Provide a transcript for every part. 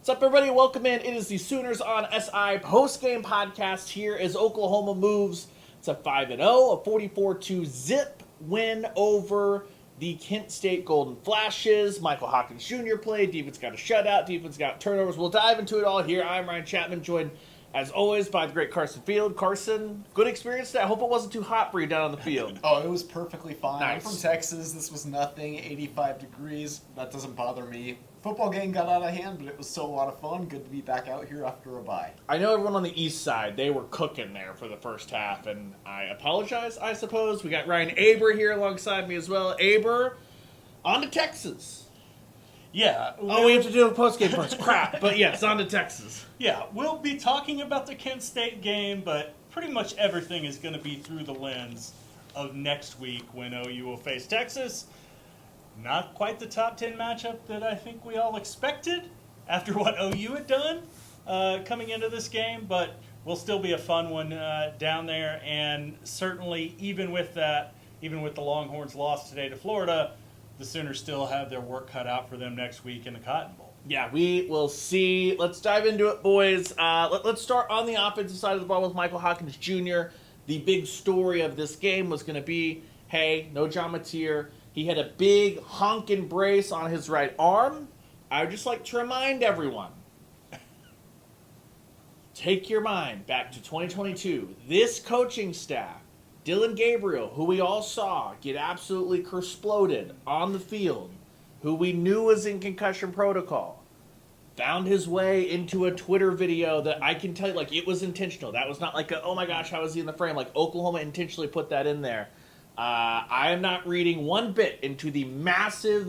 What's up, everybody? Welcome in. It is the Sooners on SI Postgame podcast here as Oklahoma moves to 5-0, a 44-2 zip win over the Kent State Golden Flashes. Michael Hawkins Jr. played. Defense got a shutout. Defense got turnovers. We'll dive into it all here. I'm Ryan Chapman, joined as always by the great Carson Field. Carson, good experience today. I hope it wasn't too hot for you down on the field. Oh, it was perfectly fine. Nice. I'm from Texas. This was nothing. 85 degrees. That doesn't bother me. Football game got out of hand, but it was still a lot of fun. Good to be back out here after a bye. I know everyone on the east side, they were cooking there for the first half, and I apologize, I suppose. We got Ryan Aber here alongside me as well. Aber, on to Texas. Yeah. Oh, we have to do a postgame first. Crap. But yes, on to Texas. Yeah, we'll be talking about the Kent State game, but pretty much everything is going to be through the lens of next week when OU will face Texas. Not quite the top 10 matchup that I think we all expected after what OU had done coming into this game, but will still be a fun one down there. And certainly, even with that, even with the Longhorns' loss today to Florida, the Sooners still have their work cut out for them next week in the Cotton Bowl. Yeah, we will see. Let's dive into it, boys. Let's start on the offensive side of the ball with Michael Hawkins Jr. The big story of this game was going to be, hey, no John Mateer. He had a big honking brace on his right arm. I would just like to remind everyone, take your mind back to 2022. This coaching staff, Dylan Gabriel, who we all saw get absolutely kersploded on the field, who we knew was in concussion protocol, found his way into a Twitter video that I can tell you, like, it was intentional. That was not like, oh my gosh, how is he in the frame? Like, Oklahoma intentionally put that in there. I am not reading one bit into the massive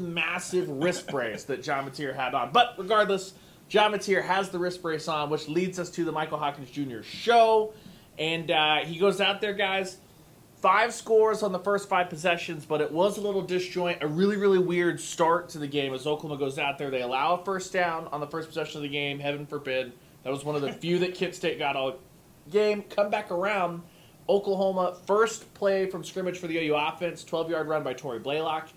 wrist brace that John Mateer had on. But regardless, John Mateer has the wrist brace on, which leads us to the Michael Hawkins Jr. show. And he goes out there, guys. 5 scores on the first 5 possessions, but it was a little disjoint, a really weird start to the game as Oklahoma goes out there. They allow a first down on the first possession of the game, heaven forbid. That was one of the few that Kent State got all game. Come back around. Oklahoma, first play from scrimmage for the OU offense, 12-yard run by Torrey Blaylock.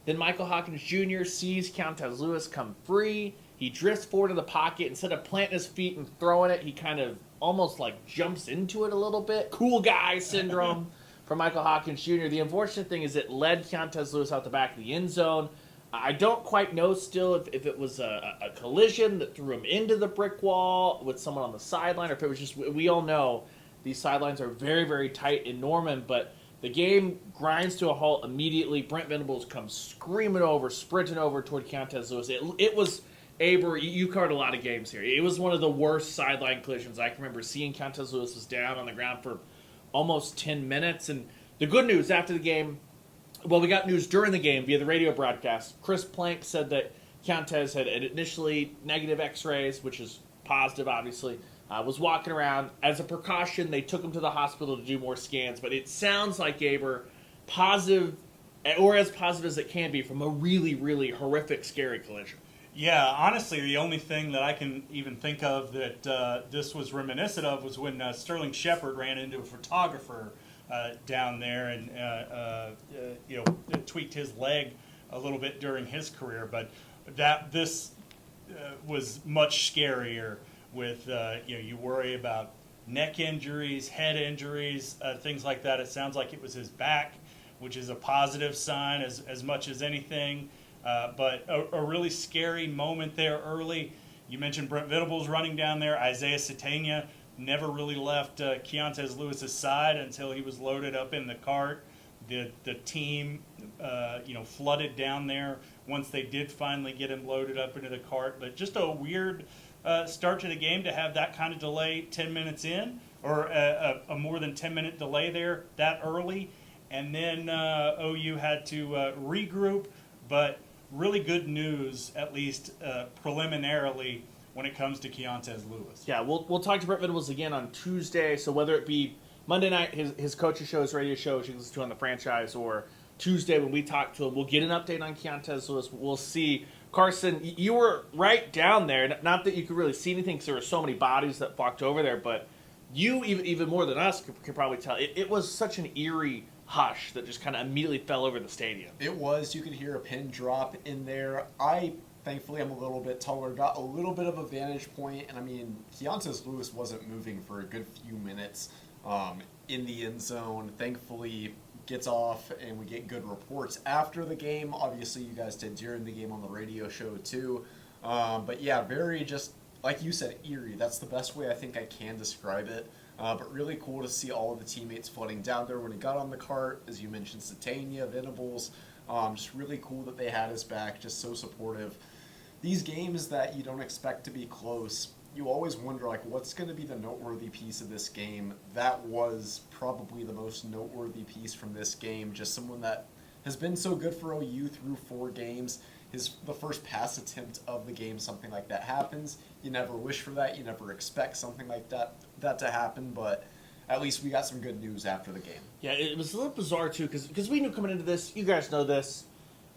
Then Michael Hawkins Jr. sees Countez Lewis come free. He drifts forward to the pocket. Instead of planting his feet and throwing it, he kind of almost like jumps into it a little bit. Cool guy syndrome for Michael Hawkins Jr. The unfortunate thing is it led Countez Lewis out the back of the end zone. I don't quite know still if it was a collision that threw him into the brick wall with someone on the sideline, or if it was just, we all know these sidelines are very tight in Norman, but the game grinds to a halt immediately. Brent Venables comes sprinting over toward Countez Lewis. It was, Aber, you covered a lot of games here. It was one of the worst sideline collisions I can remember seeing. Countez Lewis was down on the ground for almost 10 minutes. And the good news after the game, well, we got news during the game via the radio broadcast. Chris Plank said that Countez had initially negative x-rays, which is positive, obviously. Was walking around. As a precaution, they took him to the hospital to do more scans. But it sounds like, Aber, positive, or as positive as it can be from a really horrific, scary collision. Yeah, honestly, the only thing that I can even think of that this was reminiscent of was when Sterling Shepard ran into a photographer down there and tweaked his leg a little bit during his career. But this was much scarier. With you worry about neck injuries, head injuries, things like that. It sounds like it was his back, which is a positive sign as much as anything. But a really scary moment there early. You mentioned Brent Venables running down there. Isaiah Satania never really left Keontez Lewis's side until he was loaded up in the cart. The team flooded down there once they did finally get him loaded up into the cart. But just a weird start to the game to have that kind of delay 10 minutes in, or a more than 10-minute delay there that early. And then OU had to regroup, but really good news, at least preliminarily, when it comes to Keontez Lewis. Yeah, we'll talk to Brent Venables again on Tuesday, so whether it be Monday night, his coach's show, his radio show, which you can listen to on the franchise, or Tuesday when we talk to him, we'll get an update on Keontez Lewis. We'll see. Carson, you were right down there. Not that you could really see anything because there were so many bodies that flocked over there, but you, even more than us, could probably tell. It was such an eerie hush that just kind of immediately fell over the stadium. It was. You could hear a pin drop in there. I Thankfully, I'm a little bit taller, got a little bit of a vantage point, and I mean, Keontae Lewis wasn't moving for a good few minutes in the end zone. Thankfully, gets off, and we get good reports after the game. Obviously, you guys did during the game on the radio show too. But yeah, very just, like you said, eerie. That's the best way I think I can describe it. But really cool to see all of the teammates flooding down there when he got on the cart. As you mentioned, Satania, Venables. Just really cool that they had his back, just so supportive. These games that you don't expect to be close, you always wonder, like, what's going to be the noteworthy piece of this game? That was probably the most noteworthy piece from this game. Just someone that has been so good for OU through 4 games. The first pass attempt of the game, something like that happens. You never wish for that. You never expect something like that to happen, but at least we got some good news after the game. Yeah, it was a little bizarre, too, because we knew coming into this, you guys know this,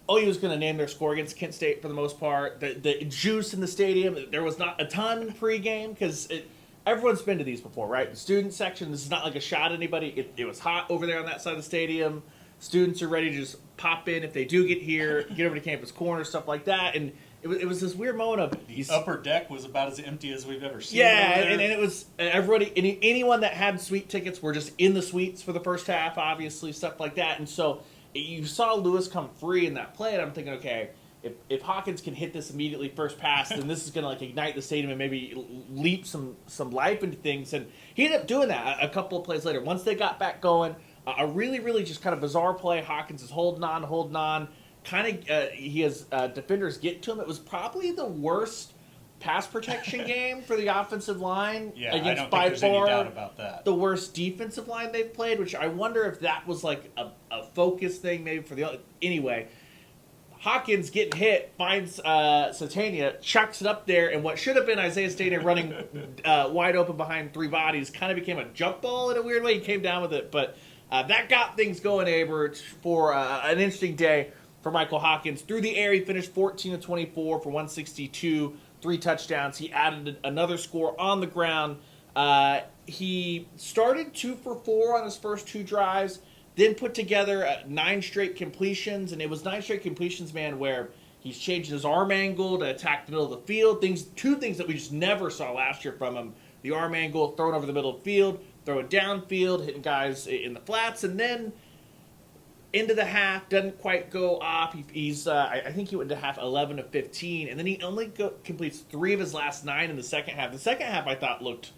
OU was going to name their score against Kent State for the most part. The juice in the stadium, there was not a ton pregame, because everyone's been to these before, right? The student section, this is not like a shot at anybody. It was hot over there on that side of the stadium. Students are ready to just pop in if they do get here, get over to Campus Corner, stuff like that. And it was this weird moment of the upper deck was about as empty as we've ever seen. Yeah, and it was everybody, anyone that had suite tickets were just in the suites for the first half, obviously, stuff like that. And so you saw Lewis come free in that play, and I'm thinking, okay, if Hawkins can hit this immediately first pass, then this is going to like ignite the stadium and maybe leap some life into things. And he ended up doing that a couple of plays later. Once they got back going, a really, really just kind of bizarre play. Hawkins is holding on. Kind of, he has defenders get to him. It was probably the worst pass protection game for the offensive line. Yeah, against I don't by think there's far any doubt about that. The worst defensive line they've played, which I wonder if that was like a focus thing maybe for the anyway. Hawkins getting hit, finds Satania, chucks it up there, and what should have been Isaiah Statania running wide open behind 3 bodies kind of became a jump ball in a weird way. He came down with it, but that got things going, Aber, for an interesting day for Michael Hawkins. Through the air, he finished 14 of 24 for 162, 3 touchdowns. He added another score on the ground. He started 2 for 4 on his first 2 drives, then put together 9 straight completions, and it was 9 straight completions, man, where he's changed his arm angle to attack the middle of the field. 2 things that we just never saw last year from him. The arm angle, thrown over the middle of the field, throw it downfield, hitting guys in the flats, and then into the half, doesn't quite go off. He's I think he went to half 11 of 15, and then he only completes 3 of his last 9 in the second half. The second half, I thought, looked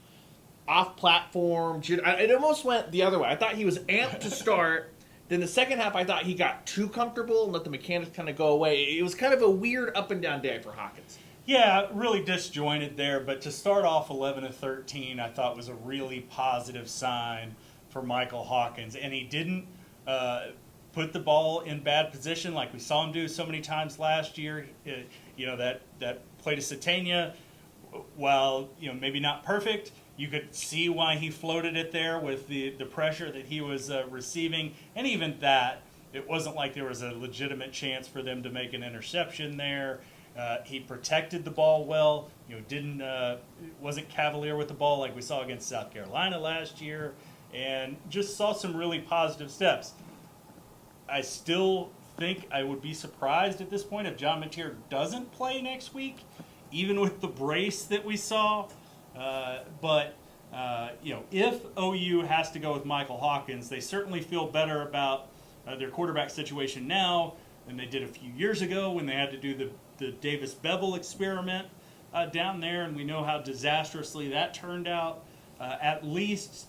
off-platform. It almost went the other way. I thought he was amped to start. Then the second half, I thought he got too comfortable and let the mechanics kind of go away. It was kind of a weird up-and-down day for Hawkins. Yeah, really disjointed there, but to start off 11 of 13, I thought was a really positive sign for Michael Hawkins. And he didn't put the ball in bad position like we saw him do so many times last year. That play to Satania, while maybe not perfect, you could see why he floated it there with the pressure that he was receiving. And even that, it wasn't like there was a legitimate chance for them to make an interception there. He protected the ball well. Wasn't cavalier with the ball like we saw against South Carolina last year, and just saw some really positive steps. I still think I would be surprised at this point if John Mateer doesn't play next week, even with the brace that we saw. But if OU has to go with Michael Hawkins, they certainly feel better about their quarterback situation now than they did a few years ago when they had to do the Davis Bevel experiment down there, and we know how disastrously that turned out. At least,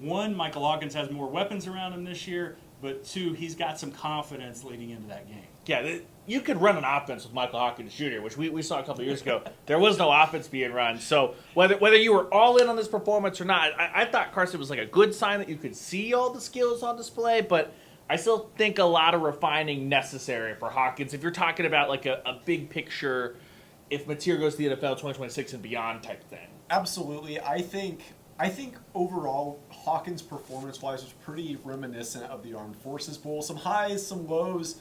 1, Michael Hawkins has more weapons around him this year, but 2, he's got some confidence leading into that game. Yeah, you could run an offense with Michael Hawkins Jr., which we saw a couple of years ago. There was no offense being run. So whether you were all in on this performance or not, I thought Carson was like a good sign that you could see all the skills on display, but I still think a lot of refining necessary for Hawkins. If you're talking about like a big picture, if Mateer goes to the NFL 2026 and beyond type thing. Absolutely. I think overall Hawkins performance-wise was pretty reminiscent of the Armed Forces Bowl. Some highs, some lows.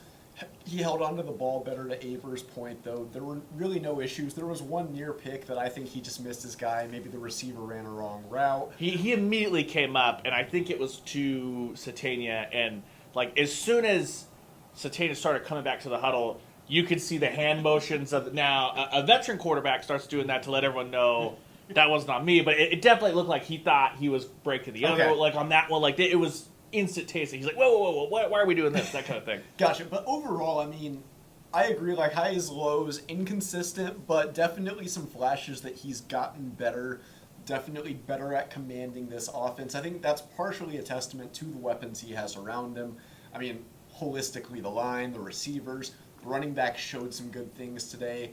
He held onto the ball better to Aber's point, though. There were really no issues. There was one near pick that I think he just missed his guy. Maybe the receiver ran a wrong route. He immediately came up, and I think it was to Satania, and like as soon as Satania started coming back to the huddle, you could see the hand motions of now a veteran quarterback starts doing that to let everyone know that wasn't on me, but it definitely looked like he thought he was breaking the other. Okay. Like on that one, like it was instant tasting. He's like, whoa, why are we doing this? That kind of thing. Gotcha. But overall, I mean, I agree, like highs, lows, inconsistent, but definitely some flashes that he's gotten better, definitely better at commanding this offense. I think that's partially a testament to the weapons he has around him. I mean, holistically, the line, the receivers, the running back showed some good things today.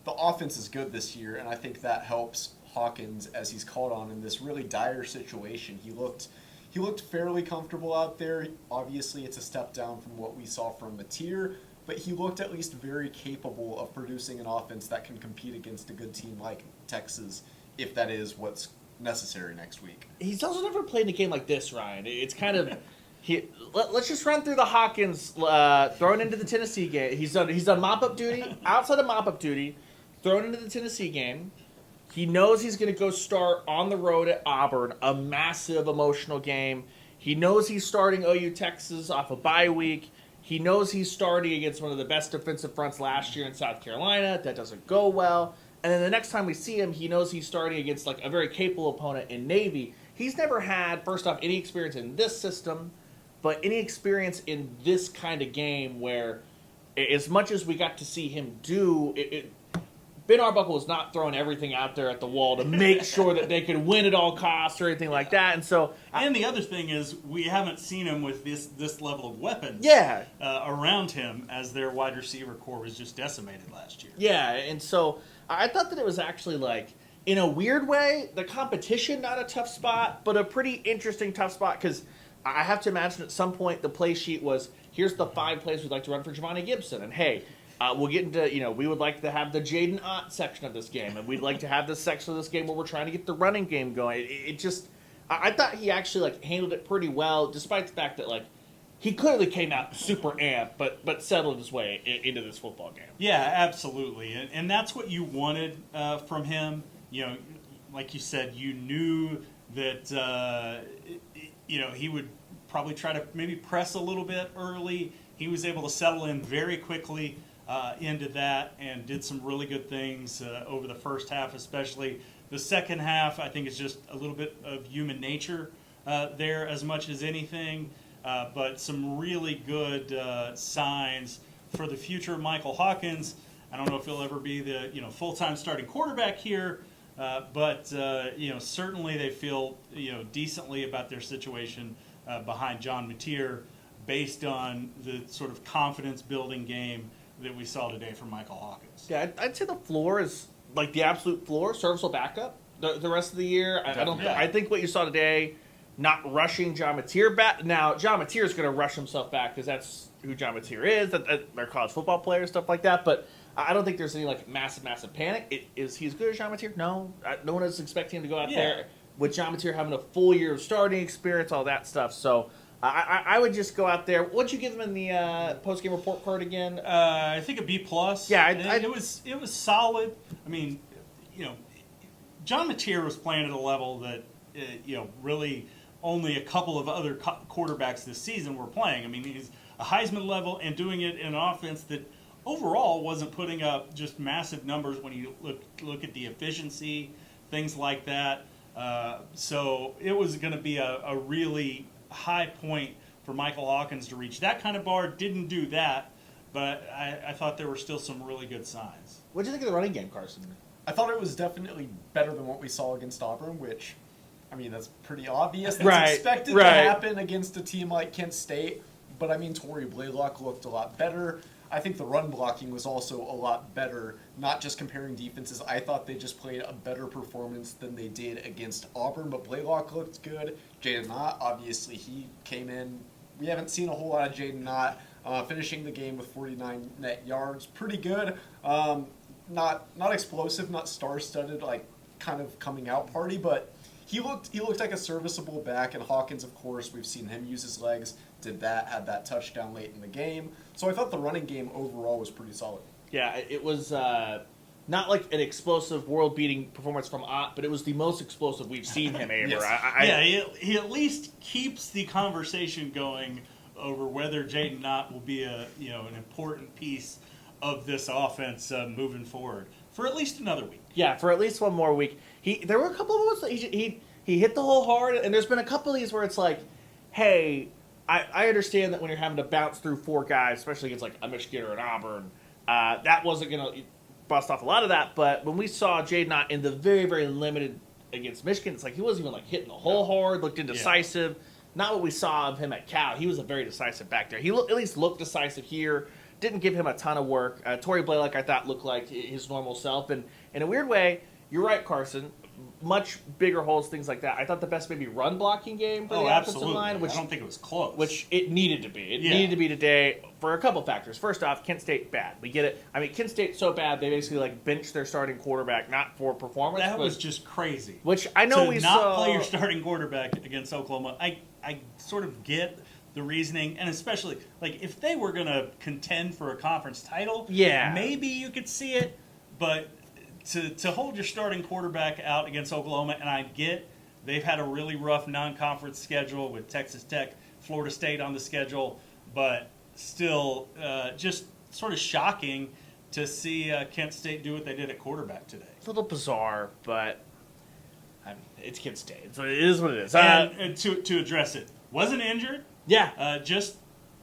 The offense is good this year, and I think that helps Hawkins as he's called on in this really dire situation. He looked fairly comfortable out there. Obviously, it's a step down from what we saw from Mateer, but he looked at least very capable of producing an offense that can compete against a good team like Texas, if that is what's necessary next week. He's also never played in a game like this, Ryan. It's kind of let's just run through the Hawkins thrown into the Tennessee game. He's done mop-up duty, outside of mop-up duty, thrown into the Tennessee game. He knows he's going to go start on the road at Auburn, a massive emotional game. He knows he's starting OU Texas off a bye week. He knows he's starting against one of the best defensive fronts last year in South Carolina. That doesn't go well. And then the next time we see him, he knows he's starting against like a very capable opponent in Navy. He's never had, first off, any experience in this system, but any experience in this kind of game where, as much as we got to see him do, Ben Arbuckle was not throwing everything out there at the wall to make sure that they could win at all costs or anything like that. And so, and the other thing is, we haven't seen him with this level of weapons around him, as their wide receiver core was just decimated last year. Yeah, and so I thought that it was actually like, in a weird way, the competition, not a tough spot, but a pretty interesting tough spot, because I have to imagine at some point the play sheet was, here's the 5 plays we'd like to run for Javonte Gibson, and hey, we'll get into, we would like to have the Jaden Ott section of this game, and we'd like to have this section of this game where we're trying to get the running game going. It just, I thought he actually, like, handled it pretty well, despite the fact that, like, he clearly came out super amped, but settled his way into this football game. Yeah, absolutely. And that's what you wanted from him. Like you said, you knew that, he would probably try to maybe press a little bit early. He was able to settle in very quickly into that and did some really good things over the first half, especially. The second half, I think, is just a little bit of human nature there as much as anything, but some really good signs for the future of Michael Hawkins. I don't know if he'll ever be the full-time starting quarterback here, but certainly they feel decently about their situation behind John Mateer, based on the sort of confidence-building game that we saw today from Michael Hawkins. Yeah, I'd say the floor is, like, the absolute floor, serviceable backup the rest of the year. I think what you saw today, not rushing John Mateer back. Now, John Mateer is going to rush himself back because that's who John Mateer is. They're college football players, stuff like that. But I don't think there's any, like, massive panic. Is he as good as John Mateer? No. No one is expecting him to go out there with John Mateer having a full year of starting experience, all that stuff. So I would just go out there. What'd you give him in the post-game report card again? I think a B+. Yeah, it was solid. I mean, John Mateer was playing at a level that really only a couple of other quarterbacks this season were playing. I mean, he's a Heisman level and doing it in an offense that overall wasn't putting up just massive numbers when you look at the efficiency, things like that. So it was going to be a really high point for Michael Hawkins to reach that kind of bar. Didn't do that, but I thought there were still some really good signs. What did you think of the running game, Carson? I thought it was definitely better than what we saw against Auburn, which, I mean, that's pretty obvious. That's expected to happen against a team like Kent State. But, I mean, Torrey Blaylock looked a lot better. I think the run blocking was also a lot better, not just comparing defenses. I thought they just played a better performance than they did against Auburn, but Blaylock looked good. Jaden Ott, obviously, he came in. We haven't seen a whole lot of Jaden Ott, finishing the game with 49 net yards. Pretty good. Not explosive, not star-studded, like kind of coming out party, but he looked like a serviceable back. And Hawkins, of course, we've seen him use his legs. Did that, had that touchdown late in the game. So I thought the running game overall was pretty solid. Yeah, it was not like an explosive, world-beating performance from Ott, but it was the most explosive we've seen him, Aber. Yes. He at least keeps the conversation going over whether Jaden Ott will be an important piece of this offense moving forward for at least another week. Yeah, for at least one more week. There were a couple of moments that he hit the hole hard, and there's been a couple of these where it's like, hey, I understand that when you're having to bounce through 4 guys, especially against like a Michigan or an Auburn, that wasn't going to bust off a lot of that. But when we saw Jaden Ott in the very, very limited against Michigan, it's like he wasn't even like hitting the hole hard, looked indecisive. Yeah. Not what we saw of him at Cal. He was a very decisive back there. He at least looked decisive here. Didn't give him a ton of work. Torrey Blaylock, I thought, looked like his normal self. And in a weird way, you're right, Carson. Much bigger holes, things like that. I thought the best maybe run blocking game for the offensive line. Which, I don't think it was close. Which it needed to be. It needed to be today for a couple factors. First off, Kent State bad. We get it. I mean, Kent State so bad they basically like benched their starting quarterback, not for performance. That was just crazy. Which I know to not play your starting quarterback against Oklahoma. I sort of get the reasoning, and especially like if they were going to contend for a conference title, maybe you could see it, but to hold your starting quarterback out against Oklahoma, and I get they've had a really rough non-conference schedule with Texas Tech, Florida State on the schedule, but still just sort of shocking to see Kent State do what they did at quarterback today. It's a little bizarre, but I mean, it's Kent State, so it is what it is. And to address it, wasn't injured. Yeah. Just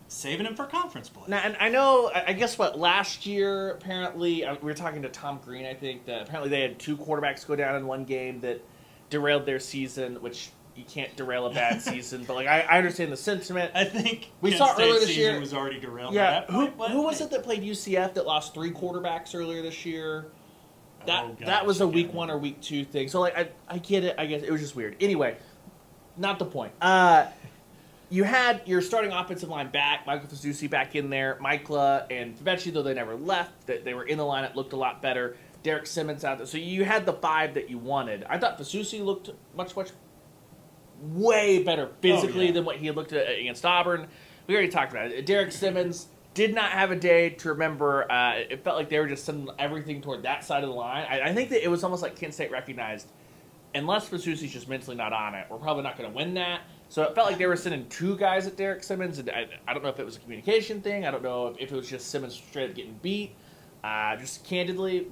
saving him for conference play. Now, and I know, I guess what, last year, apparently, we were talking to Tom Green, I think, that apparently they had 2 quarterbacks go down in one game that derailed their season, which you can't derail a bad season, but like I understand the sentiment. I think we Kent saw State earlier this season year was already derailed. Yeah, by that point, who was it that played UCF that lost 3 quarterbacks earlier this year? That was a week 1 or week 2 thing. So like I get it. I guess it was just weird. Anyway, not the point. You had your starting offensive line back, Michael Fasusi back in there, Mikla and Favechi, though they never left. They were in the line. It looked a lot better. Derek Simmons out there. So you had the 5 that you wanted. I thought Fasusi looked much way better physically than what he had looked at against Auburn. We already talked about it. Derek Simmons did not have a day to remember. It felt like they were just sending everything toward that side of the line. I think that it was almost like Kent State recognized, unless Fasusi's just mentally not on it, we're probably not going to win that. So it felt like they were sending 2 guys at Derek Simmons. And I don't know if it was a communication thing. I don't know if it was just Simmons straight up getting beat. Just candidly,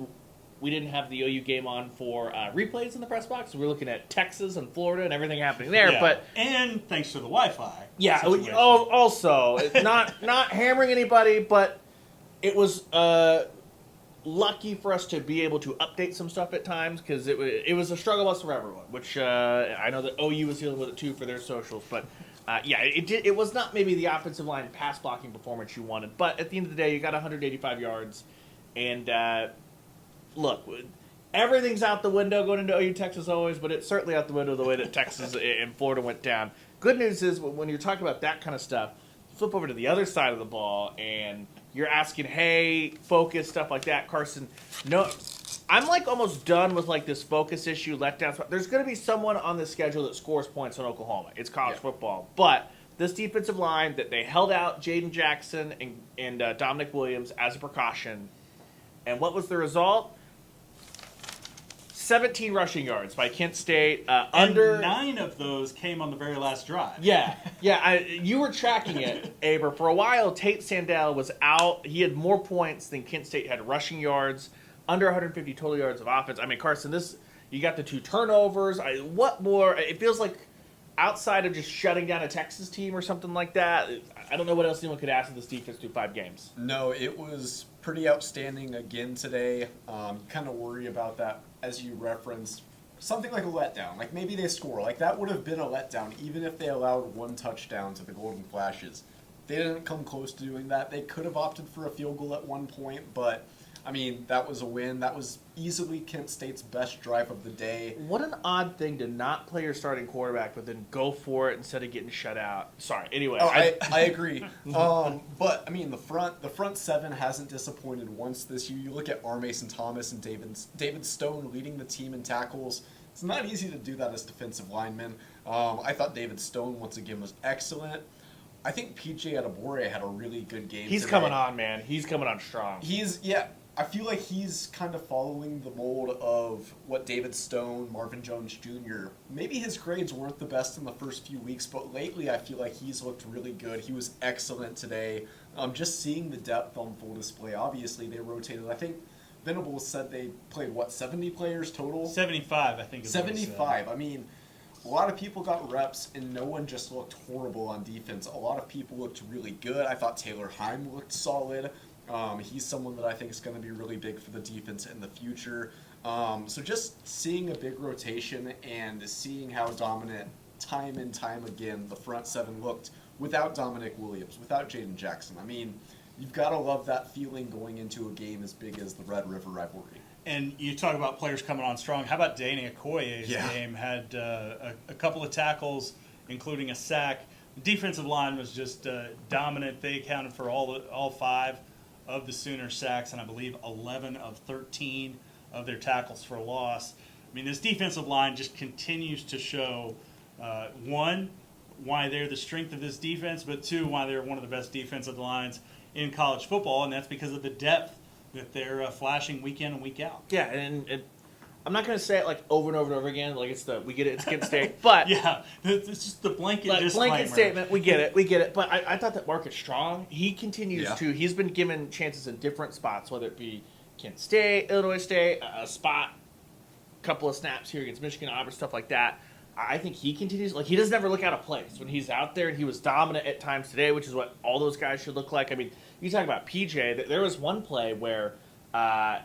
we didn't have the OU game on for replays in the press box. We were looking at Texas and Florida and everything happening there. Yeah. But and thanks to the Wi-Fi. Yeah. Also, not hammering anybody, but it was lucky for us to be able to update some stuff at times because it was a struggle bus for everyone. Which I know that OU was dealing with it too for their socials, but. It was not maybe the offensive line pass blocking performance you wanted, but at the end of the day, you got 185 yards, and look, everything's out the window going into OU Texas always, but it's certainly out the window the way that Texas and Florida went down. Good news is when you're talking about that kind of stuff, flip over to the other side of the ball, and you're asking, hey, focus, stuff like that, Carson. No. I'm like almost done with like this focus issue, letdown. There's going to be someone on the schedule that scores points on Oklahoma. It's college football. But this defensive line that they held out Jaden Jackson and Dominic Williams as a precaution. And what was the result? 17 rushing yards by Kent State. And 9 of those came on the very last drive. Yeah. You were tracking it, Aber. For a while, Tate Sandell was out. He had more points than Kent State had rushing yards. Under 150 total yards of offense. I mean, Carson, you got the 2 turnovers. What more? It feels like outside of just shutting down a Texas team or something like that, I don't know what else anyone could ask of this defense through 5 games. No, it was pretty outstanding again today. Kind of worry about that, as you referenced. Something like a letdown. Like maybe they score. Like that would have been a letdown even if they allowed 1 touchdown to the Golden Flashes. They didn't come close to doing that. They could have opted for a field goal at one point, but... I mean, that was a win. That was easily Kent State's best drive of the day. What an odd thing to not play your starting quarterback, but then go for it instead of getting shut out. Sorry. Anyway. Oh, I agree. But, I mean, the front 7 hasn't disappointed once this year. You look at R. Mason Thomas and David Stone leading the team in tackles. It's not easy to do that as defensive linemen. I thought David Stone, once again, was excellent. I think PJ Adebawore had a really good game He's today. coming on, man. He's coming on strong. I feel like he's kind of following the mold of what David Stone, Marvin Jones Jr. Maybe his grades weren't the best in the first few weeks, but lately I feel like he's looked really good. He was excellent today. Just seeing the depth on full display. Obviously, they rotated. I think Venables said they played, 70 players total? 75, I think. 75. I mean, a lot of people got reps, and no one just looked horrible on defense. A lot of people looked really good. I thought Taylor Heim looked solid. He's someone that I think is going to be really big for the defense in the future. So just seeing a big rotation and seeing how dominant time and time again the front seven looked without Dominic Williams, without Jaden Jackson. I mean, you've got to love that feeling going into a game as big as the Red River rivalry. And you talk about players coming on strong. How about Danny Okoye's game? Had a couple of tackles, including a sack. The defensive line was just dominant. They accounted for all 5 of the Sooner sacks, and I believe 11 of 13 of their tackles for loss. I mean, this defensive line just continues to show, one, why they're the strength of this defense, but 2, why they're one of the best defensive lines in college football, and that's because of the depth that they're flashing week in and week out. Yeah, and I'm not going to say it like over and over and over again, like we get it, it's Kent State, but yeah, it's just the blanket disclaimer. Blanket statement, we get it. But I thought that Marcus Strong, he continues to, he's been given chances in different spots, whether it be Kent State, Illinois State, a spot, couple of snaps here against Michigan, Aber, stuff like that. I think he continues, like, he doesn't ever look out of place when he's out there, and he was dominant at times today, which is what all those guys should look like. I mean, you talk about PJ, there was one play where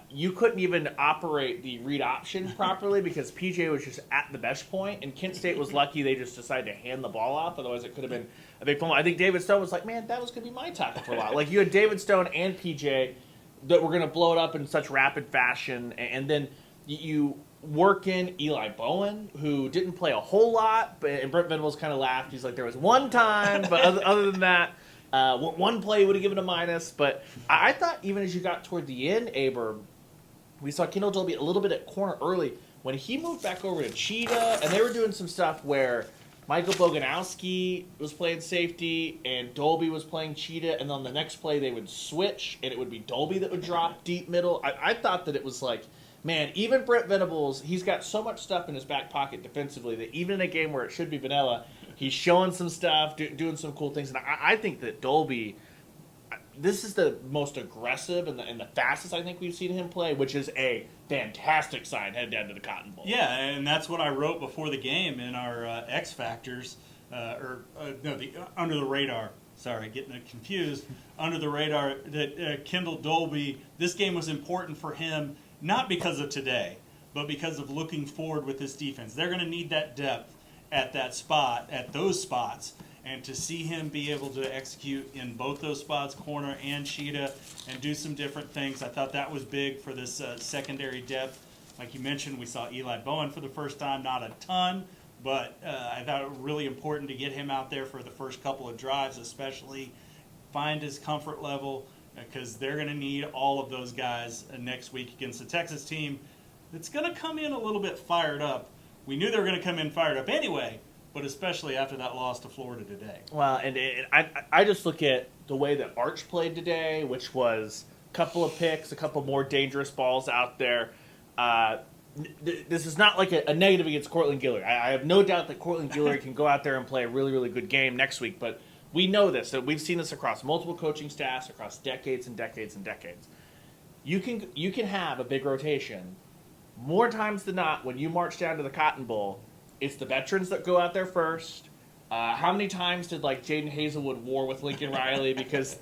you couldn't even operate the read option properly because PJ was just at the mesh point, and Kent State was lucky they just decided to hand the ball off. Otherwise, it could have been a big fumble. I think David Stone was like, man, that was going to be my tackle for a while. Like, you had David Stone and PJ that were going to blow it up in such rapid fashion, and then you work in Eli Bowen, who didn't play a whole lot, and Brent Venables kind of laughed. He's like, there was one time, but other than that, one play would have given a minus. But I thought even as you got toward the end, Aber, we saw Kendall Dolby a little bit at corner early. When he moved back over to Cheetah, and they were doing some stuff where Michael Boganowski was playing safety, and Dolby was playing Cheetah, and then on the next play they would switch, and it would be Dolby that would drop deep middle. I thought that it was like, man, even Brent Venables, he's got so much stuff in his back pocket defensively that even in a game where it should be vanilla, he's showing some stuff, doing some cool things. And I think that Dolby, this is the most aggressive and the fastest I think we've seen him play, which is a fantastic sign headed down to the Cotton Bowl. Yeah, and that's what I wrote before the game in our X Factors, the Under the Radar. Sorry, getting it confused. Under the Radar, that Kendall Dolby, this game was important for him, not because of today, but because of looking forward with this defense. They're going to need that depth at that spot, at those spots, and to see him be able to execute in both those spots, corner and Cheetah, and do some different things. I thought that was big for this secondary depth. Like you mentioned, we saw Eli Bowen for the first time, not a ton, but I thought it was really important to get him out there for the first couple of drives, especially find his comfort level, because they're going to need all of those guys next week against the Texas team that's going to come in a little bit fired up. We knew they were going to come in fired up anyway, but especially after that loss to Florida today. Well, and I just look at the way that Arch played today, which was a couple of picks, a couple more dangerous balls out there. This is not like a negative against Cortland Guillory. I have no doubt that Cortland Guillory can go out there and play a really, really good game next week, but we know this, that we've seen this across multiple coaching staffs, across decades and decades and decades. You can have a big rotation. More times than not, when you march down to the Cotton Bowl, it's the veterans that go out there first. How many times did like Jaden Hazelwood war with Lincoln Riley because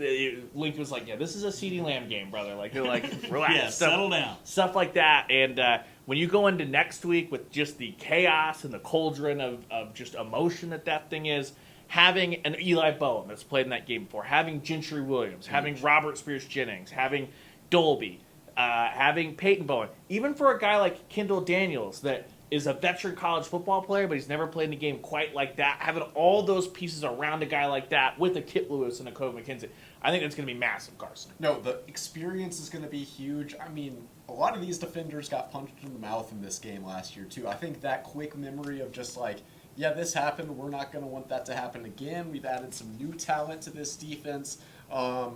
Lincoln was like, yeah, this is a CeeDee Lamb game, brother. Like, they're like, relax, yeah, settle down, stuff like that. And when you go into next week with just the chaos and the cauldron of just emotion that thing is, having an Eli Bowen that's played in that game before, having Gentry Williams, having Robert Spears Jennings, having Dolby, having Peyton Bowen, even for a guy like Kendall Daniels that is a veteran college football player, but he's never played in a game quite like that, having all those pieces around a guy like that with a Kit Lewis and a Cove McKenzie, I think that's going to be massive, Carson. No, the experience is going to be huge. I mean, a lot of these defenders got punched in the mouth in this game last year, too. I think that quick memory of just like, yeah, this happened, we're not going to want that to happen again. We've added some new talent to this defense. I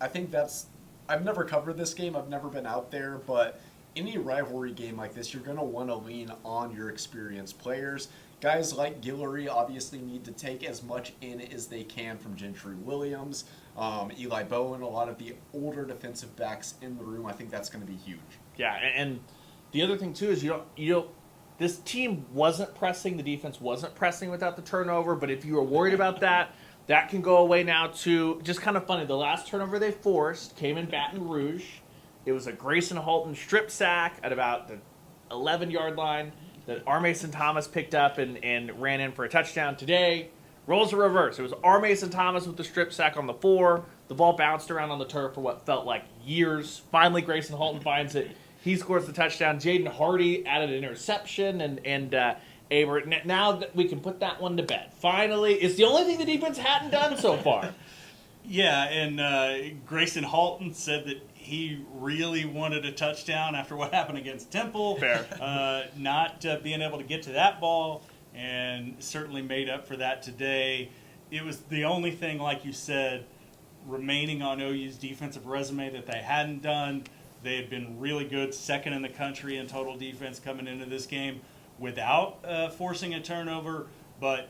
think that's I've never covered this game. I've never been out there, but any rivalry game like this, you're going to want to lean on your experienced players. Guys like Guillory obviously need to take as much in as they can from Gentry Williams, Eli Bowen, a lot of the older defensive backs in the room. I think that's going to be huge. Yeah, and the other thing too is you don't. This team wasn't pressing. The defense wasn't pressing without the turnover. But if you were worried about that, that can go away now too. Just kind of funny. The last turnover they forced came in Baton Rouge. It was a Grayson Halton strip sack at about the 11-yard line that R. Mason Thomas picked up and ran in for a touchdown. Today, roles the reverse. It was R. Mason Thomas with the strip sack on the 4. The ball bounced around on the turf for what felt like years. Finally, Grayson Halton finds it. He scores the touchdown. Jaden Hardy added an interception, and Aber. Now that we can put that one to bed. Finally, it's the only thing the defense hadn't done so far. Yeah, and Grayson Halton said that he really wanted a touchdown after what happened against Temple. Fair. Not being able to get to that ball, and certainly made up for that today. It was the only thing, like you said, remaining on OU's defensive resume that they hadn't done. They had been really good, second in the country in total defense coming into this game without forcing a turnover. But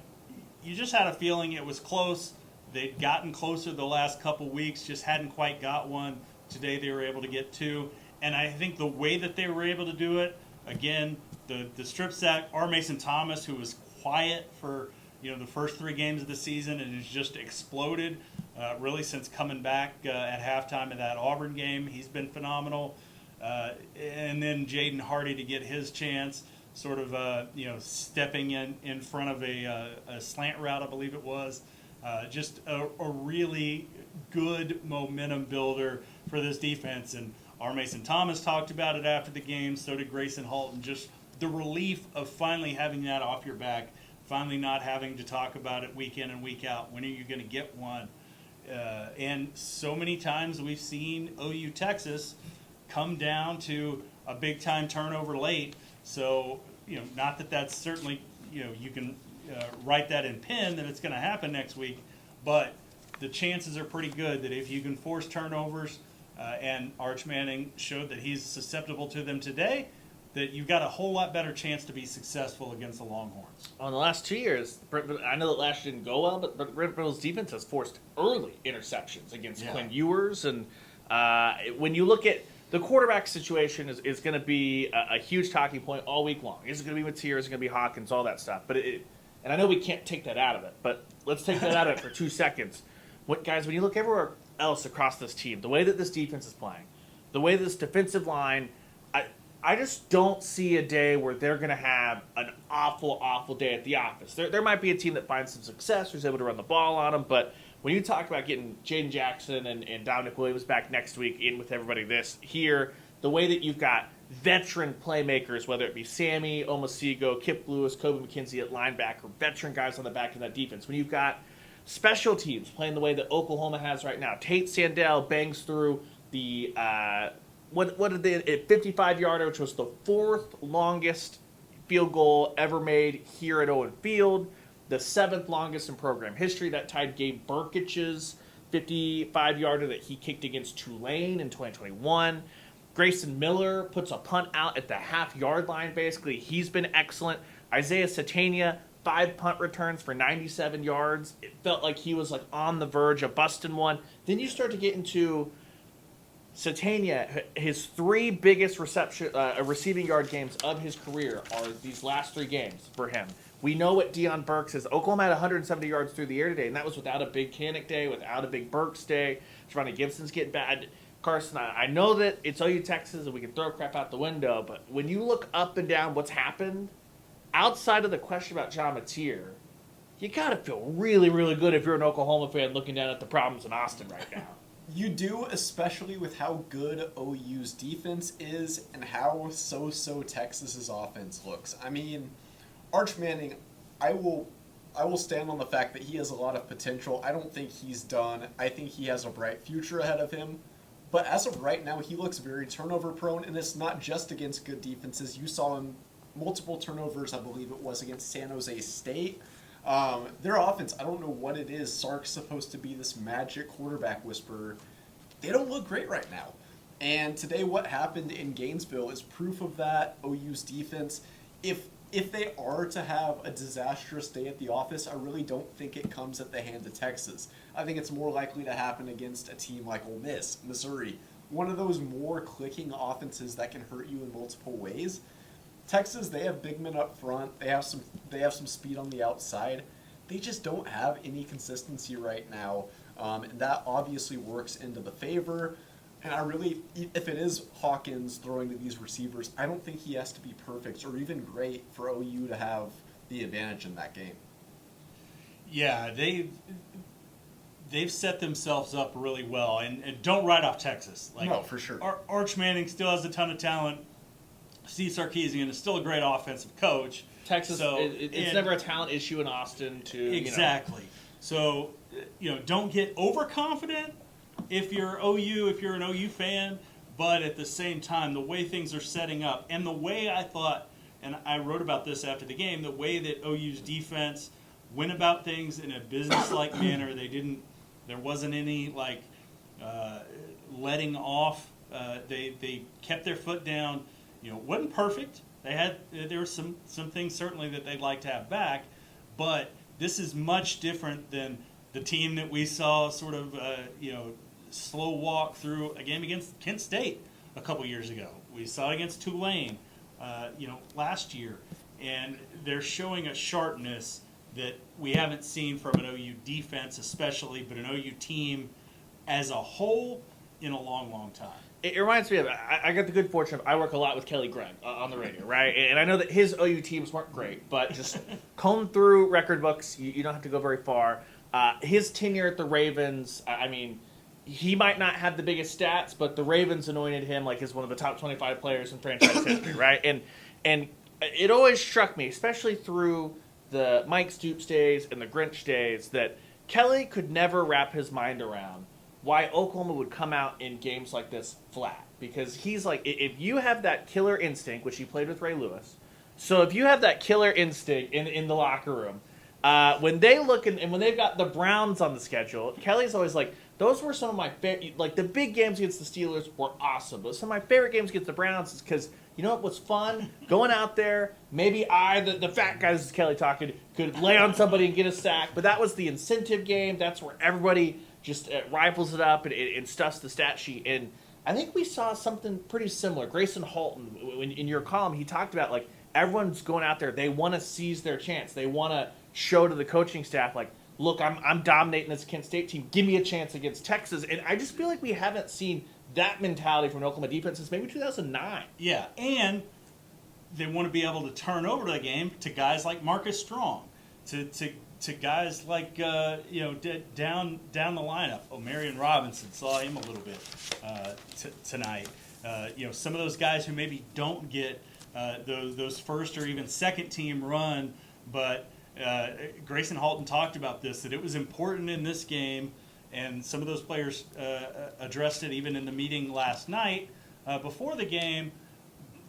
you just had a feeling it was close. They'd gotten closer the last couple weeks, just hadn't quite got one. Today they were able to get 2. And I think the way that they were able to do it, again, the strip sack, R. Mason Thomas, who was quiet for the first 3 games of the season and has just exploded really since coming back at halftime of that Auburn game. He's been phenomenal. And then Jaden Hardy to get his chance, sort of stepping in front of a slant route, I believe it was. Just a really good momentum builder for this defense. And R. Mason Thomas talked about it after the game, so did Grayson Halton. Just the relief of finally having that off your back, finally not having to talk about it week in and week out. When are you going to get one? And so many times we've seen OU Texas come down to a big-time turnover late. So, not that that's certainly, you can write that in pen that it's going to happen next week, but the chances are pretty good that if you can force turnovers, and Arch Manning showed that he's susceptible to them today, that you've got a whole lot better chance to be successful against the Longhorns. On the last 2 years, I know that last year didn't go well, but Brentford's defense has forced early interceptions against Quinn Ewers. And when you look at the quarterback situation is going to be a huge talking point all week long. Is it going to be Mateer? Is it going to be Hawkins? All that stuff. But and I know we can't take that out of it, but let's take that out of it for 2 seconds. Guys, when you look everywhere else across this team, the way that this defense is playing, the way this defensive line, I just don't see a day where they're going to have an awful, awful day at the office. There might be a team that finds some success, who's able to run the ball on them, but when you talk about getting Jaden Jackson and Dominic Williams back next week in with everybody here, the way that you've got veteran playmakers, whether it be Sammy, Omosigo, Kip Lewis, Kobe McKenzie at linebacker, veteran guys on the back of that defense. When you've got special teams playing the way that Oklahoma has right now, Tate Sandell bangs through the what did they 55-yarder, which was the 4th longest field goal ever made here at Owen Field, the 7th longest in program history. That tied Gabe Burkich's 55-yarder that he kicked against Tulane in 2021. Grayson Miller puts a punt out at the half-yard line, basically. He's been excellent. Isaiah Satania, 5 punt returns for 97 yards. It felt like he was on the verge of busting one. Then you start to get into Satania. His 3 biggest receiving yard games of his career are these last 3 games for him. We know what Deion Burks is. Oklahoma had 170 yards through the air today, and that was without a big Kanik day, without a big Burks day. Giovanni Gibson's getting bad. Carson, I know that it's OU Texas and we can throw crap out the window, but when you look up and down what's happened, outside of the question about John Mateer, you got to feel really, really good if you're an Oklahoma fan looking down at the problems in Austin right now. You do, especially with how good OU's defense is and how so-so Texas's offense looks. I mean, Arch Manning, I will stand on the fact that he has a lot of potential. I don't think he's done. I think he has a bright future ahead of him. But as of right now, he looks very turnover prone, and it's not just against good defenses. You saw him multiple turnovers, I believe it was, against San Jose State. Their offense, I don't know what it is. Sark's supposed to be this magic quarterback whisperer. they don't look great right now. And today what happened in Gainesville is proof of that. OU's defense, if they are to have a disastrous day at the office, I really don't think it comes at the hands of Texas. I think it's more likely to happen against a team like Ole Miss, Missouri, one of those more clicking offenses that can hurt you in multiple ways. Texas, they have big men up front. They have some speed on the outside. They just don't have any consistency right now, and that obviously works into the favor. And I really, if it is Hawkins throwing to these receivers, I don't think he has to be perfect or even great for OU to have the advantage in that game. Yeah, they've set themselves up really well, and don't write off Texas. Like, no, for sure. Arch Manning still has a ton of talent. Steve Sarkisian is still a great offensive coach. Texas, so, it's never a talent issue in Austin. Exactly. So, don't get overconfident if you're an OU fan, but at the same time, the way things are setting up and the way I thought, and I wrote about this after the game, the way that OU's defense went about things in a business-like manner. There wasn't any letting off. They kept their foot down. Wasn't perfect. There were some things certainly that they'd like to have back, but this is much different than the team that we saw sort of slow walk through a game against Kent State a couple years ago. We saw it against Tulane, last year, and they're showing a sharpness that we haven't seen from an OU defense, especially, but an OU team as a whole in a long, long time. It reminds me of, I got the good fortune of, I work a lot with Kelly Gregg on the radio, right? And I know that his OU teams weren't great, but just comb through record books, you don't have to go very far. His tenure at the Ravens, I mean, he might not have the biggest stats, but the Ravens anointed him like as one of the top 25 players in franchise history, right? And it always struck me, especially through the Mike Stoops days and the Grinch days, that Kelly could never wrap his mind around why Oklahoma would come out in games like this flat. Because he's like, if you have that killer instinct, which he played with Ray Lewis, so if you have that killer instinct in the locker room, when they look and when they've got the Browns on the schedule, Kelly's always like, those were some of my favorite, like the big games against the Steelers were awesome, but some of my favorite games against the Browns is because, you know what was fun? Going out there, maybe the fat guy, this is Kelly talking, could lay on somebody and get a sack, but that was the incentive game. That's where everybody just rifles it up and stuffs the stat sheet. And I think we saw something pretty similar. Grayson Halton, in your column, he talked about, like, everyone's going out there. They want to seize their chance. They want to show to the coaching staff, like, look, I'm dominating this Kent State team. Give me a chance against Texas. And I just feel like we haven't seen that mentality from an Oklahoma defense since maybe 2009. Yeah, and they want to be able to turn over the game to guys like Marcus Strong, to guys like down the lineup. Marion Robinson, saw him a little bit tonight. Some of those guys who maybe don't get those first or even second team run, but Grayson Halton talked about this, that it was important in this game, and some of those players addressed it even in the meeting last night before the game,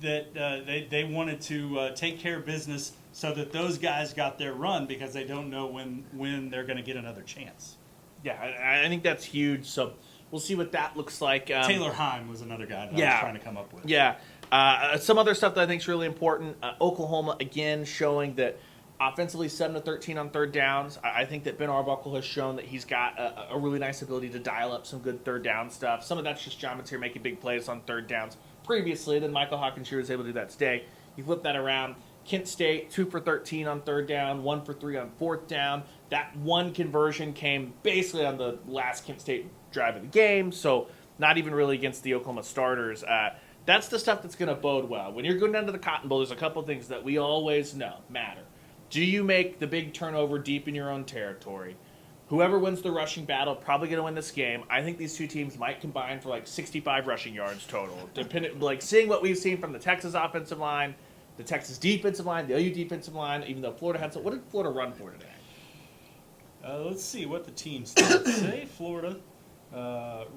that they wanted to take care of business so that those guys got their run, because they don't know when they're going to get another chance. Yeah, I think that's huge. So we'll see what that looks like. Taylor Heim was another guy that I was trying to come up with. Yeah. Some other stuff that I think is really important. Oklahoma, again, showing that offensively 7-13 on third downs. I think that Ben Arbuckle has shown that he's got a really nice ability to dial up some good third down stuff. Some of that's just John Mateer making big plays on third downs previously. Then Michael Hawkins was able to do that today. You flip that around. Kent State, 2 for 13 on third down, 1 for 3 on fourth down. That one conversion came basically on the last Kent State drive of the game, so not even really against the Oklahoma starters. That's the stuff that's going to bode well. When you're going down to the Cotton Bowl, there's a couple things that we always know matter. Do you make the big turnover deep in your own territory? Whoever wins the rushing battle probably going to win this game. I think these two teams might combine for like 65 rushing yards total. Seeing what we've seen from the Texas offensive line, the Texas defensive line, the OU defensive line, even though Florida had some. What did Florida run for today? Let's see what the team stats say. Florida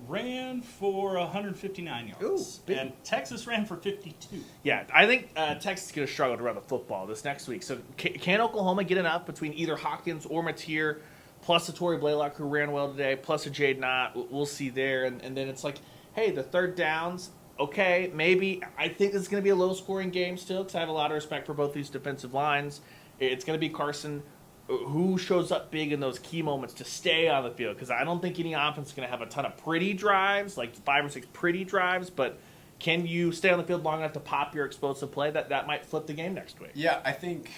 ran for 159 yards. Ooh, and Texas ran for 52. Yeah, I think Texas is going to struggle to run the football this next week. So can Oklahoma get enough between either Hawkins or Mateer plus a Torrey Blaylock who ran well today, plus a Jade Knott. We'll see there. And then it's like, hey, the third downs, okay, maybe. I think this is going to be a low-scoring game still because I have a lot of respect for both these defensive lines. It's going to be Carson who shows up big in those key moments to stay on the field, because I don't think any offense is going to have a ton of pretty drives, like 5 or 6 pretty drives, but can you stay on the field long enough to pop your explosive play? That might flip the game next week. Yeah, I think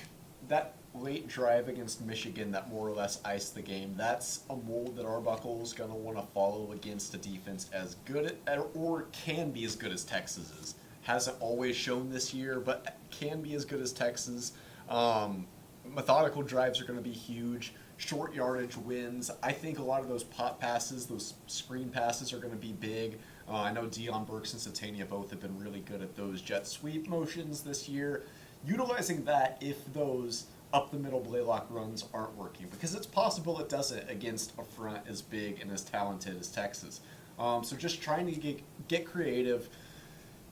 that late drive against Michigan that more or less iced the game, that's a mold that Arbuckle is going to want to follow against a defense as good or can be as good as Texas is. Hasn't always shown this year, but can be as good as Texas. Methodical drives are going to be huge. Short yardage wins. I think a lot of those pop passes, those screen passes are going to be big. I know Deion Burks and Satania both have been really good at those jet sweep motions this year. Utilizing that if those up-the-middle Blaylock runs aren't working, because it's possible it doesn't against a front as big and as talented as Texas. So just trying to get creative,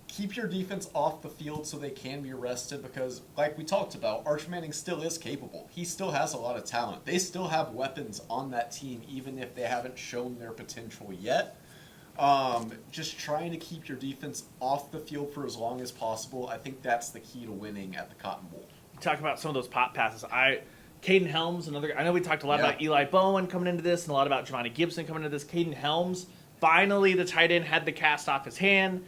keep your defense off the field so they can be arrested, because like we talked about, Arch Manning still is capable. He still has a lot of talent. They still have weapons on that team, even if they haven't shown their potential yet. Just trying to keep your defense off the field for as long as possible. I think that's the key to winning at the Cotton Bowl. Talk about some of those pop passes. Caden Helms, another. I know we talked a lot about Eli Bowen coming into this, and a lot about Giovanni Gibson coming into this. Caden Helms, finally, the tight end had the cast off his hand.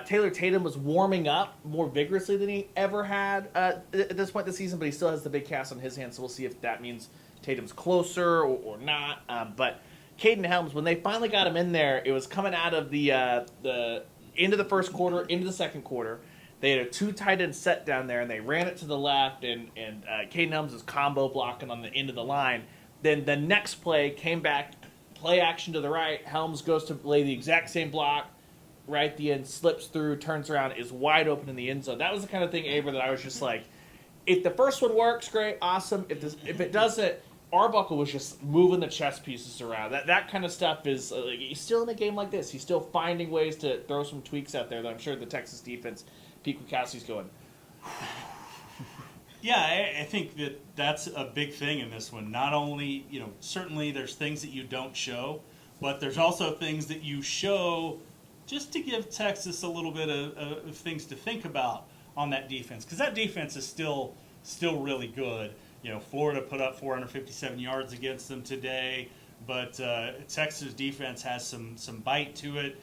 Taylor Tatum was warming up more vigorously than he ever had at this point this season, but he still has the big cast on his hand, so we'll see if that means Tatum's closer or not. But Caden Helms, when they finally got him in there, it was coming out of the end of the first quarter, into the second quarter. They had a 2 tight end set down there, and they ran it to the left, and Caden Helms is combo blocking on the end of the line. Then the next play came back, play action to the right. Helms goes to lay the exact same block, right at the end, slips through, turns around, is wide open in the end zone. That was the kind of thing, Aber, that I was just like, if the first one works, great, awesome. If it doesn't, Arbuckle was just moving the chess pieces around. That kind of stuff is, he's still in a game like this. He's still finding ways to throw some tweaks out there that I'm sure the Texas defense, Pete Kwiatkowski's going. Yeah, I think that's a big thing in this one. Not only, certainly there's things that you don't show, but there's also things that you show just to give Texas a little bit of things to think about on that defense, because that defense is still really good. Florida put up 457 yards against them today, but Texas defense has some bite to it.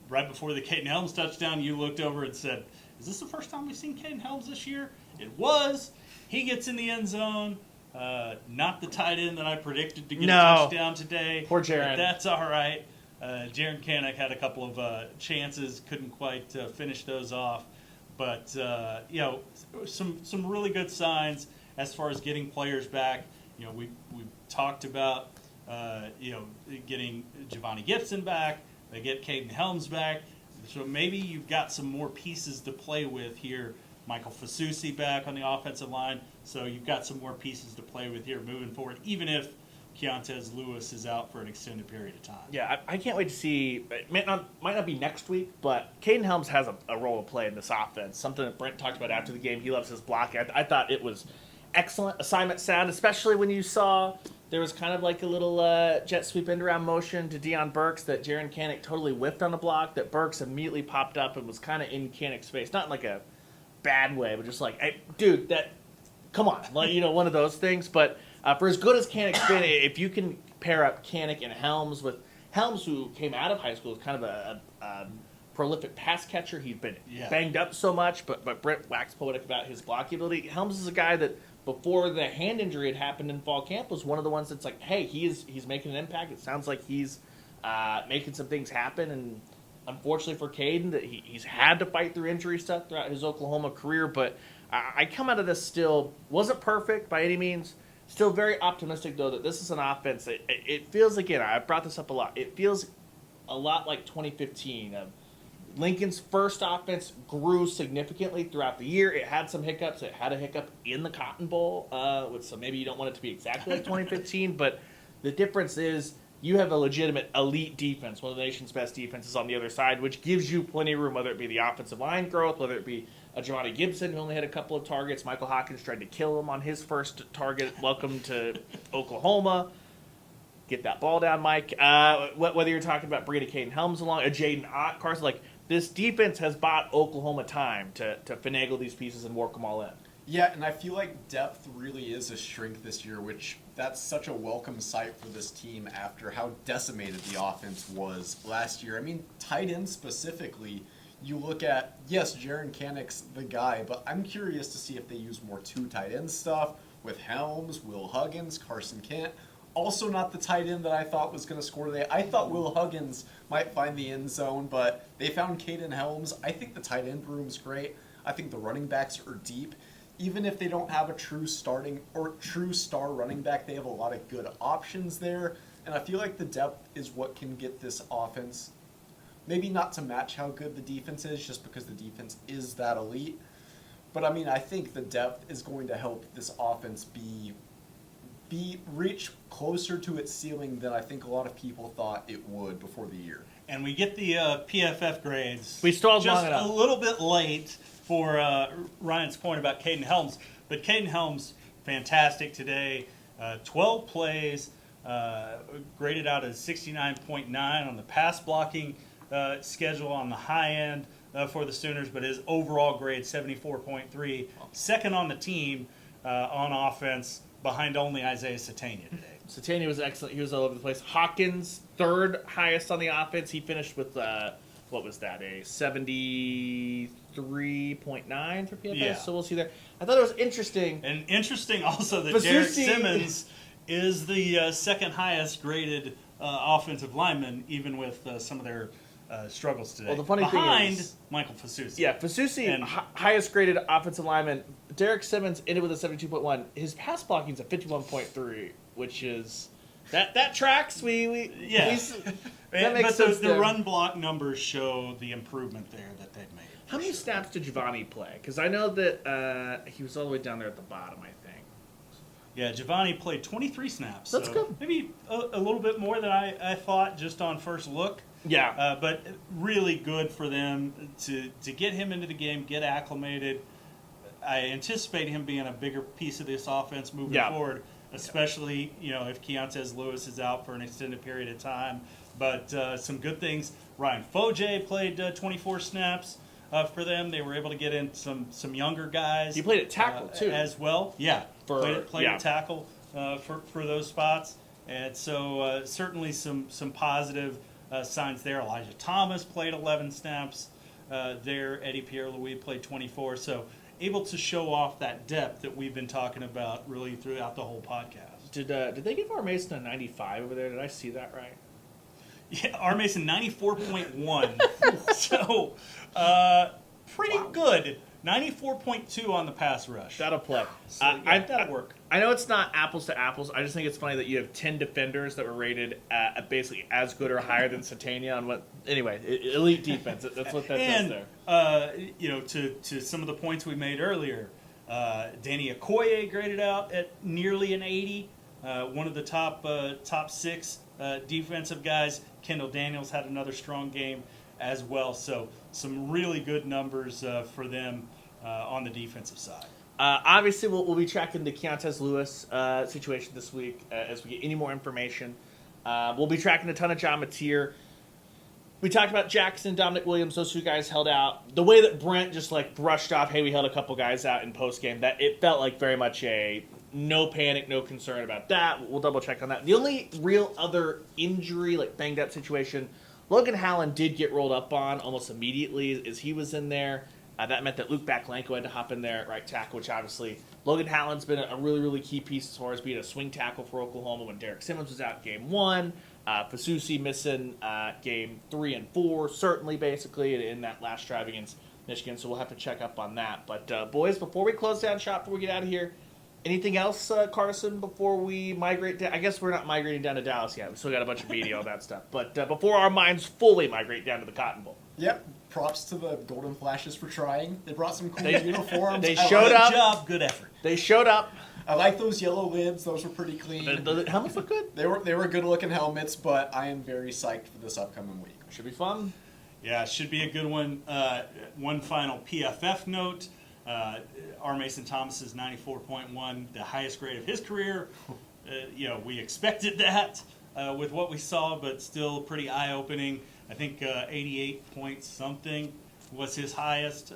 Right before the Caden Helms touchdown, you looked over and said, "Is this the first time we've seen Caden Helms this year?" It was. He gets in the end zone. Not the tight end that I predicted to get a touchdown today. Poor Jaron. But that's all right. Jaron Kanak had a couple of chances, couldn't quite finish those off. But, some really good signs as far as getting players back. We talked about, getting Giovanni Gibson back. They get Caden Helms back. So maybe you've got some more pieces to play with here. Michael Fasusi back on the offensive line. So you've got some more pieces to play with here moving forward, even if Keontez Lewis is out for an extended period of time. Yeah, I can't wait to see. It might not be next week, but Caden Helms has a role to play in this offense. Something that Brent talked about after the game. He loves his blocking. I thought it was excellent assignment sound, especially when you saw there was kind of like a little jet sweep end around motion to Deion Burks that Jaron Kanak totally whiffed on a block, that Burks immediately popped up and was kind of in Kanak's face. Not in like a bad way, but just like, hey, dude, come on. One of those things. But for as good as Kanak's been, if you can pair up Kanak and Helms with Helms, who came out of high school as kind of a prolific pass catcher. He'd been banged up so much, but Brent waxed poetic about his blocking ability. Helms is a guy that before the hand injury had happened in fall camp was one of the ones that's like, hey, he's making an impact. It sounds like he's making some things happen. And unfortunately for Caden, that he's had to fight through injury stuff throughout his Oklahoma career. But I come out of this still, wasn't perfect by any means. Still very optimistic, though, that this is an offense. It feels, again, I brought this up a lot. It feels a lot like 2015. Lincoln's first offense grew significantly throughout the year. It had some hiccups. It had a hiccup in the Cotton Bowl, so maybe you don't want it to be exactly like 2015. But the difference is you have a legitimate elite defense, one of the nation's best defenses on the other side, which gives you plenty of room, whether it be the offensive line growth, whether it be a Giovanni Gibson who only had a couple of targets. Michael Hawkins tried to kill him on his first target. Welcome to Oklahoma. get that ball down, Mike. Whether you're talking about bringing a Caden Helms along, a Jaden Ott, Carson, like this defense has bought Oklahoma time to finagle these pieces and work them all in. Yeah, and I feel like depth really is a strength this year, which that's such a welcome sight for this team after how decimated the offense was last year. I mean, tight end specifically, you look at, yes, Jaron Canick's the guy, but I'm curious to see if they use more two tight end stuff with Helms, Will Huggins, Carson Kent. Also not the tight end that I thought was going to score today. I thought Will Huggins might find the end zone, but they found Caden Helms. I think the tight end room's great. I think the running backs are deep. Even if they don't have a true starting or true star running back, they have a lot of good options there. And I feel like the depth is what can get this offense, maybe not to match how good the defense is, just because the defense is that elite. But I mean, I think the depth is going to help this offense reach closer to its ceiling than I think a lot of people thought it would before the year. And we get the PFF grades. We stalled just long enough. a little bit late for Ryan's point about Caden Helms. But Caden Helms, fantastic today. 12 plays, graded out as 69.9 on the pass blocking schedule on the high end for the Sooners, but his overall grade 74.3. Second on the team on offense, behind only Isaiah Satania today. Satania was excellent. He was all over the place. Hawkins, third highest on the offense. He finished with, what was that, a 73.9 for PFF? Yeah. So we'll see there. I thought it was interesting. And interesting also that Fasusi- Derek Simmons is the second highest graded offensive lineman, even with some of their struggles today. Well, the funny thing behind is- Michael Fasusi. Yeah, Fasusi, And- highest graded offensive lineman. Derek Simmons ended with a 72.1. His pass blocking is a 51.3, which is that tracks. We Yeah. that makes but sense. the there. run block numbers show the improvement there that they've made. How many snaps did Giovanni play? Because I know that he was all the way down there at the bottom, I think. Yeah, Giovanni played 23 snaps. That's so good. Maybe a little bit more than I thought just on first look. Yeah. But really good for them to get him into the game, get acclimated. I anticipate him being a bigger piece of this offense moving forward, especially if Keontez Lewis is out for an extended period of time. But some good things. Ryan Foje played 24 snaps for them. They were able to get in some younger guys. He played at tackle, too. As well. Yeah, played yeah. at tackle for those spots. And so certainly some positive signs there. Elijah Thomas played 11 snaps there. Eddie Pierre-Louis played 24. So able to show off that depth that we've been talking about really throughout the whole podcast. Did they give R. Mason a 95 over there? Did I see that right? Yeah, R. Mason 94.1. So pretty good. 94.2 on the pass rush. That'll play. So, that'll work. I know it's not apples to apples. I just think it's funny that you have 10 defenders that were rated basically as good or higher than Satania on what. Anyway, elite defense. That's what that says there. To some of the points we made earlier, Danny Okoye graded out at nearly an 80. One of the top six defensive guys. Kendall Daniels had another strong game as well. So some really good numbers for them on the defensive side. Obviously, we'll be tracking the Keontez Lewis situation this week as we get any more information. We'll be tracking a ton of John Mateer. We talked about Jackson, Dominic Williams, those two guys held out. The way that Brent just brushed off, hey, we held a couple guys out in postgame, that it felt like very much a no panic, no concern about that. We'll double check on that. The only real other injury, banged up situation, Logan Hallen did get rolled up on almost immediately as he was in there. That meant that Luke Baklanko had to hop in there at right tackle, which obviously Logan Hallen's been a really, really key piece as far as being a swing tackle for Oklahoma when Derek Simmons was out game 1. Fasusi missing game 3 and 4, certainly, basically, in that last drive against Michigan. So we'll have to check up on that. But, boys, before we close down shop, before we get out of here, anything else, Carson, before we migrate down? I guess we're not migrating down to Dallas yet. We still got a bunch of media, all that stuff. But before our minds fully migrate down to the Cotton Bowl. Yep. Props to the Golden Flashes for trying. They brought some cool uniforms. They I showed like- up. Good job, good effort. They showed up. I like those yellow lids. Those were pretty clean. The helmets look good. They were good looking helmets, but I am very psyched for this upcoming week. Should be fun. Yeah, it should be a good one. One final PFF note. R. Mason Thomas's 94.1, the highest grade of his career. We expected that. with what we saw, but still pretty eye-opening. I think 88 point something was his highest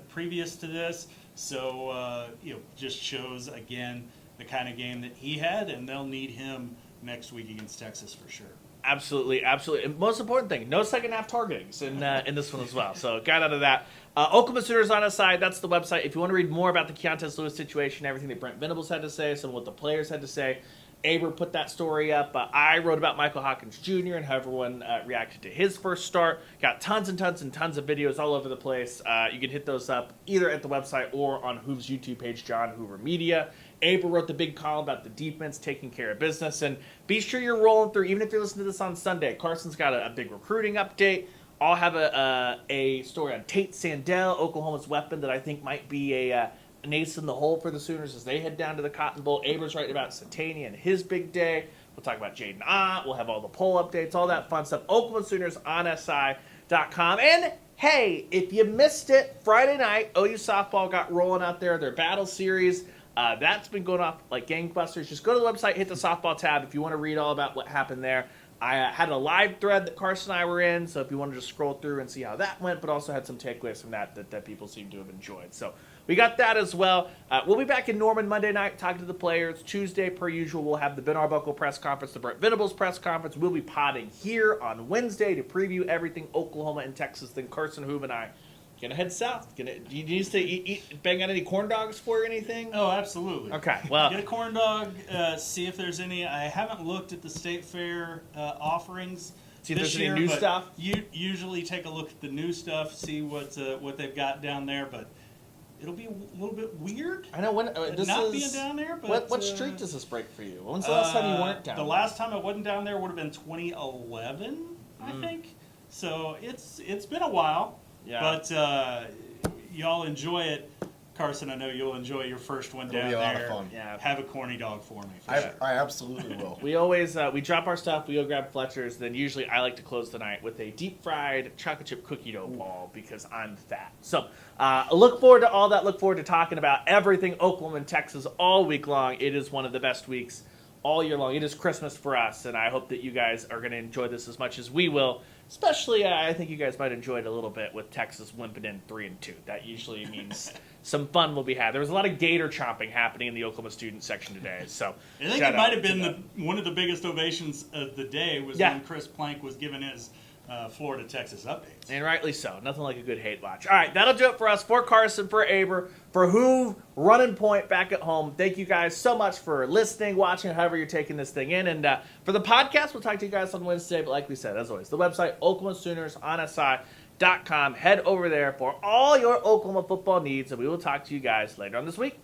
previous to this. So, just shows, again, the kind of game that he had, and they'll need him next week against Texas for sure. Absolutely, absolutely. And most important thing, no second half targetings in this one as well. So got out of that. Oklahoma Sooners on his side. That's the website. If you want to read more about the Keontae Lewis situation, everything that Brent Venables had to say, some of what the players had to say, Aber put that story up. I wrote about Michael Hawkins Jr. and how everyone reacted to his first start. Got tons and tons and tons of videos all over the place. You can hit those up either at the website or on Hoover's YouTube page, John Hoover Media. Aber wrote the big column about the defense taking care of business. And be sure you're rolling through, even if you're listening to this on Sunday, Carson's got a big recruiting update. I'll have a story on Tate Sandell, Oklahoma's weapon, that I think might be an ace in the hole for the Sooners as they head down to the Cotton Bowl. Aber's writing about Satania and his big day. We'll talk about Jaden Ott. We'll have all the poll updates, all that fun stuff. Oklahoma Sooners on SI.com. And hey, if you missed it, Friday night, OU softball got rolling out there. Their battle series. That's been going off like gangbusters. Just go to the website, hit the softball tab if you want to read all about what happened there. I had a live thread that Carson and I were in, so if you want to just scroll through and see how that went, but also had some takeaways from that people seem to have enjoyed. So we got that as well. We'll be back in Norman Monday night talking to the players. Tuesday, per usual, we'll have the Ben Arbuckle press conference, the Brent Venables press conference. We'll be potting here on Wednesday to preview everything Oklahoma and Texas. Then Carson, Hoove, and I gonna head south. Do you need to bang out any corn dogs for or anything? Oh, absolutely. Okay, well, Get a corn dog, see if there's any. I haven't looked at the State Fair offerings see if this there's any year, new but stuff. You usually take a look at the new stuff, see what they've got down there, but it'll be a little bit weird. I know when this not is being down there, but what streak does this break for you? When's the last time you weren't down? The there? last time I wasn't down there would have been 2011, I think. So it's been a while. Yeah. But y'all enjoy it. Carson, I know you'll enjoy your first one It'll down be a lot there. of fun. Yeah. Have a corny dog for me. For I sure. absolutely will. We always we drop our stuff, we go grab Fletcher's, then usually I like to close the night with a deep fried chocolate chip cookie dough ball because I'm fat. So look forward to all that. Look forward to talking about everything Oklahoma and Texas all week long. It is one of the best weeks all year long. It is Christmas for us, and I hope that you guys are going to enjoy this as much as we will. Especially, I think you guys might enjoy it a little bit with Texas limping in 3-2. That usually means some fun will be had. There was a lot of gator chomping happening in the Oklahoma student section today. So I think it might have been one of the biggest ovations of the day was when Chris Plank was giving his Florida Texas updates. And rightly so. Nothing like a good hate watch. All right, that'll do it for us. For Carson, for Aber, for Hoove, running point back at home. Thank you guys so much for listening, watching, however you're taking this thing in. And for the podcast, we'll talk to you guys on Wednesday. But like we said, as always, the website, Oklahoma Sooners on SI.com. Head over there for all your Oklahoma football needs. And we will talk to you guys later on this week.